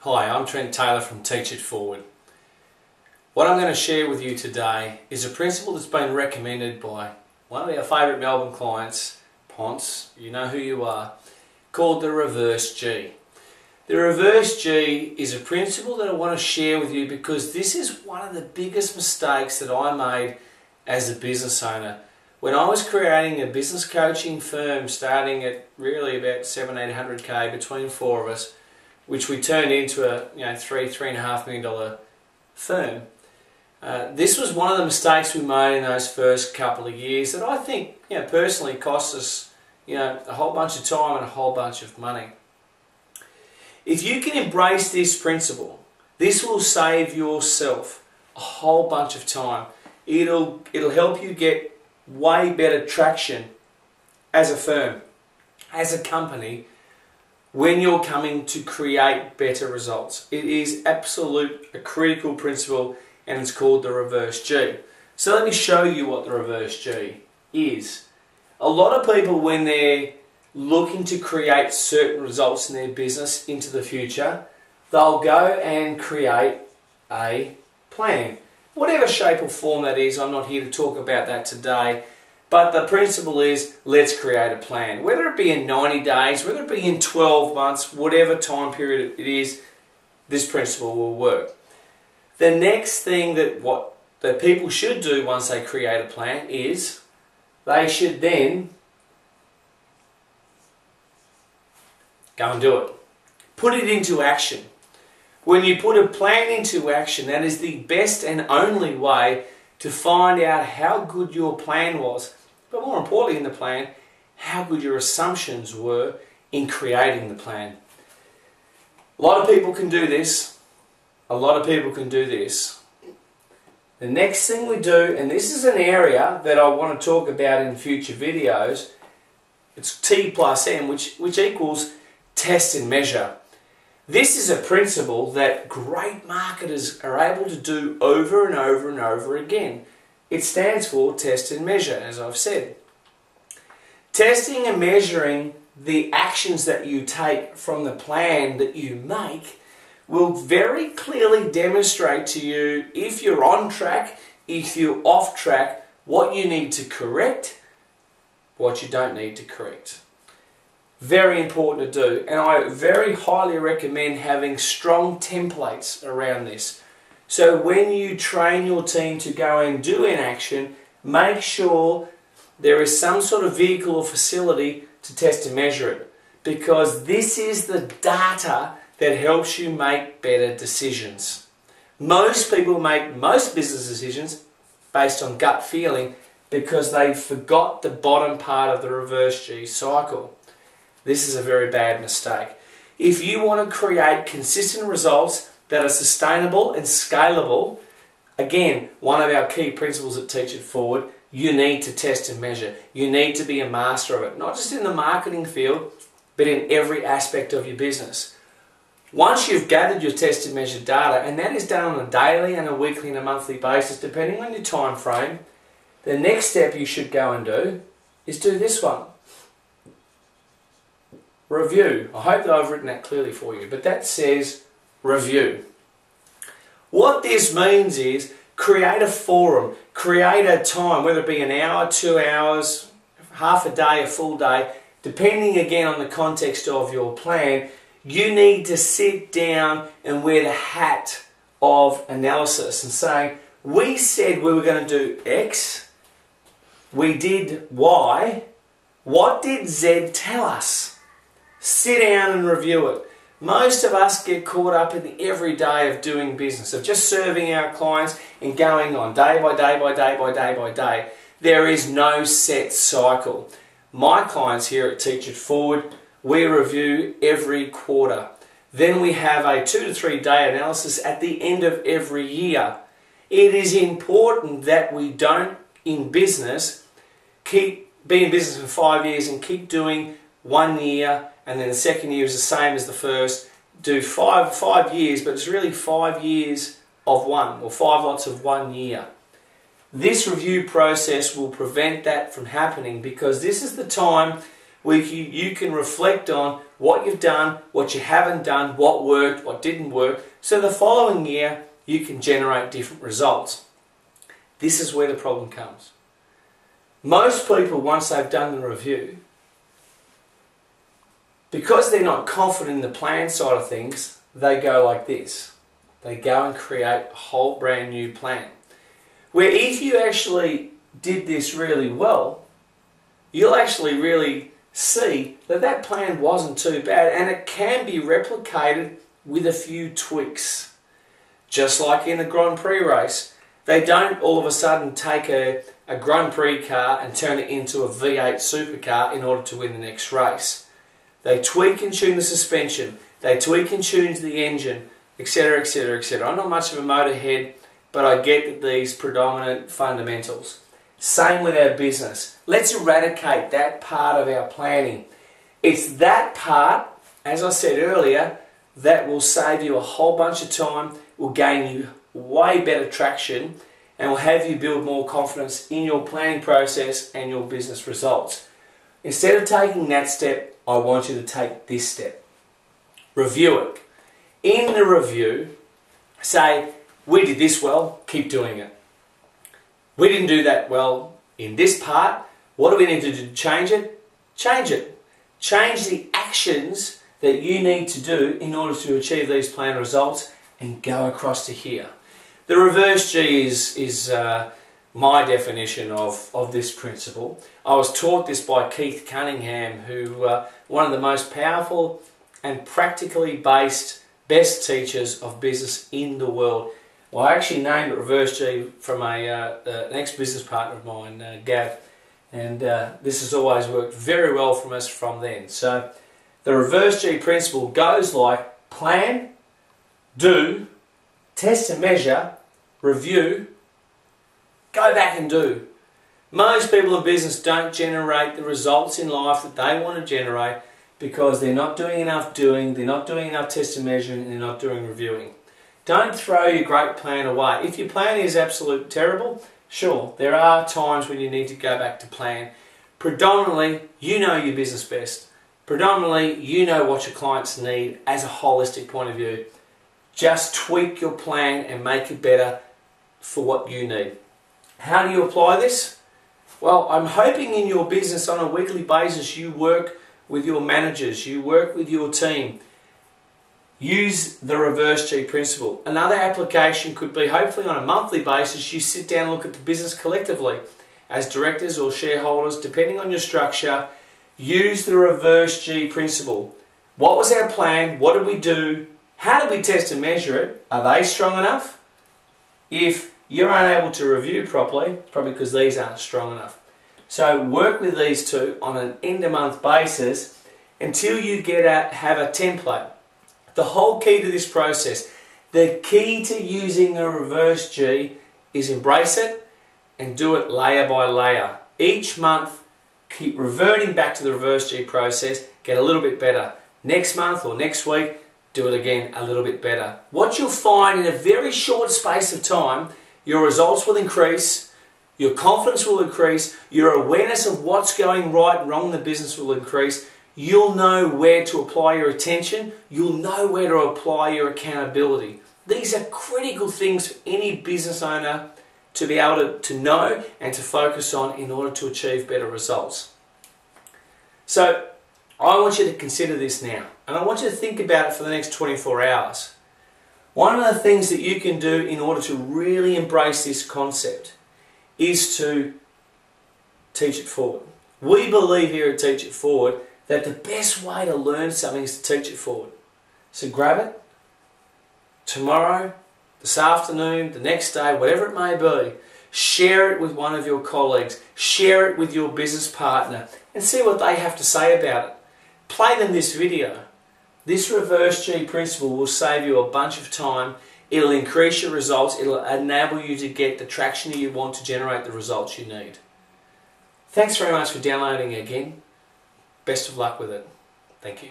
Hi, I'm Trent Taylor from Teach It Forward. What I'm going to share with you today is a principle that's been recommended by one of our favourite Melbourne clients, Ponce, you know who you are, called the Reverse G. The Reverse G is a principle that I want to share with you because this is one of the biggest mistakes that I made as a business owner. When I was creating a business coaching firm starting at really about $700-800K between four of us, which we turned into a $3.5 million firm. This was one of the mistakes we made in those first couple of years that I think personally cost us a whole bunch of time and a whole bunch of money. If you can embrace this principle, this will save yourself a whole bunch of time. It'll help you get way better traction as a firm, as a company, when you're coming to create better results. It is a critical principle, and it's called the Reverse G. So let me show you what the Reverse G is. A lot of people, when they're looking to create certain results in their business into the future, they'll go and create a plan. Whatever shape or form that is, I'm not here to talk about that today. But the principle is, let's create a plan. Whether it be in 90 days, whether it be in 12 months, whatever time period it is, this principle will work. The next thing that people should do once they create a plan is they should then go and do it. Put it into action. When you put a plan into action, that is the best and only way to find out how good your plan was. But more importantly in the plan, how good your assumptions were in creating the plan. A lot of people can do this. A lot of people can do this. The next thing we do, and this is an area that I want to talk about in future videos, it's T plus M, which equals test and measure. This is a principle that great marketers are able to do over and over and over again. It stands for test and measure, as I've said. Testing and measuring the actions that you take from the plan that you make will very clearly demonstrate to you if you're on track, if you're off track, what you need to correct, what you don't need to correct. Very important to do, and I very highly recommend having strong templates around this. So when you train your team to go and do an action, make sure there is some sort of vehicle or facility to test and measure it, because this is the data that helps you make better decisions. Most people make most business decisions based on gut feeling because they forgot the bottom part of the Reverse G cycle. This is a very bad mistake. If you want to create consistent results that are sustainable and scalable, again, one of our key principles at Teach It Forward, you need to test and measure. You need to be a master of it, not just in the marketing field, but in every aspect of your business. Once you've gathered your test and measure data, and that is done on a daily and a weekly and a monthly basis, depending on your time frame, the next step you should go and do is do this one. Review. I hope that I've written that clearly for you, but that says review. What this means is create a forum, create a time, whether it be an hour, 2 hours, half a day, a full day, depending again on the context of your plan. You need to sit down and wear the hat of analysis and say, we said we were going to do X, we did Y, what did Z tell us? Sit down and review it. Most of us get caught up in the everyday of doing business, of just serving our clients and going on day by day by day by day by day. There is no set cycle. My clients here at Teach It Forward, we review every quarter. Then we have a 2 to 3 day analysis at the end of every year. It is important that we don't, in business, be in business for 5 years and keep doing 1 year, and then the second year is the same as the first. Do five years, but it's really 5 years of one, or 5 lots of 1 year. This review process will prevent that from happening, because this is the time where you can reflect on what you've done, what you haven't done, what worked, what didn't work, so the following year you can generate different results. This is where the problem comes. Most people, once they've done the review, because they're not confident in the plan side of things, they go like this. They go and create a whole brand new plan. Where if you actually did this really well, you'll actually really see that that plan wasn't too bad, and it can be replicated with a few tweaks. Just like in a Grand Prix race, they don't all of a sudden take a Grand Prix car and turn it into a V8 supercar in order to win the next race. They tweak and tune the suspension, they tweak and tune the engine, etc, etc, etc. I'm not much of a motorhead, but I get these predominant fundamentals. Same with our business. Let's eradicate that part of our planning. It's that part, as I said earlier, that will save you a whole bunch of time, will gain you way better traction, and will have you build more confidence in your planning process and your business results. Instead of taking that step, I want you to take this step. Review it. In the review, say, we did this well, keep doing it. We didn't do that well in this part. What do we need to do to change it? Change it. Change the actions that you need to do in order to achieve these planned results, and go across to here. The reverse G is my definition of this principle. I was taught this by Keith Cunningham, who one of the most powerful and practically based best teachers of business in the world. Well, I actually named it Reverse G from an ex-business partner of mine, Gav, and this has always worked very well for us from then. So the Reverse G principle goes like plan, do, test and measure, review, go back and do. Most people in business don't generate the results in life that they want to generate because they're not doing enough doing, they're not doing enough test and measuring, and they're not doing reviewing. Don't throw your great plan away. If your plan is absolute terrible, sure, there are times when you need to go back to plan. Predominantly, you know your business best. Predominantly, you know what your clients need as a holistic point of view. Just tweak your plan and make it better for what you need. How do you apply this? Well, I'm hoping in your business on a weekly basis you work with your managers, you work with your team. Use the Reverse G principle. Another application could be, hopefully on a monthly basis, you sit down and look at the business collectively. As directors or shareholders, depending on your structure, use the Reverse G principle. What was our plan? What did we do? How did we test and measure it? Are they strong enough? If you're unable to review properly, it's probably because these aren't strong enough. So work with these two on an end-of-month basis until you have a template. The whole key to this process, the key to using a Reverse G is embrace it and do it layer by layer. Each month, keep reverting back to the Reverse G process, get a little bit better. Next month or next week, do it again a little bit better. What you'll find in a very short space of time, your results will increase, your confidence will increase, your awareness of what's going right and wrong in the business will increase. You'll know where to apply your attention, you'll know where to apply your accountability. These are critical things for any business owner to be able to know and to focus on in order to achieve better results. So I want you to consider this now, and I want you to think about it for the next 24 hours. One of the things that you can do in order to really embrace this concept is to teach it forward. We believe here at Teach It Forward that the best way to learn something is to teach it forward. So grab it tomorrow, this afternoon, the next day, whatever it may be. Share it with one of your colleagues, share it with your business partner, and see what they have to say about it. Play them this video. This Reverse G principle will save you a bunch of time. It'll increase your results. It'll enable you to get the traction that you want to generate the results you need. Thanks very much for downloading again. Best of luck with it. Thank you.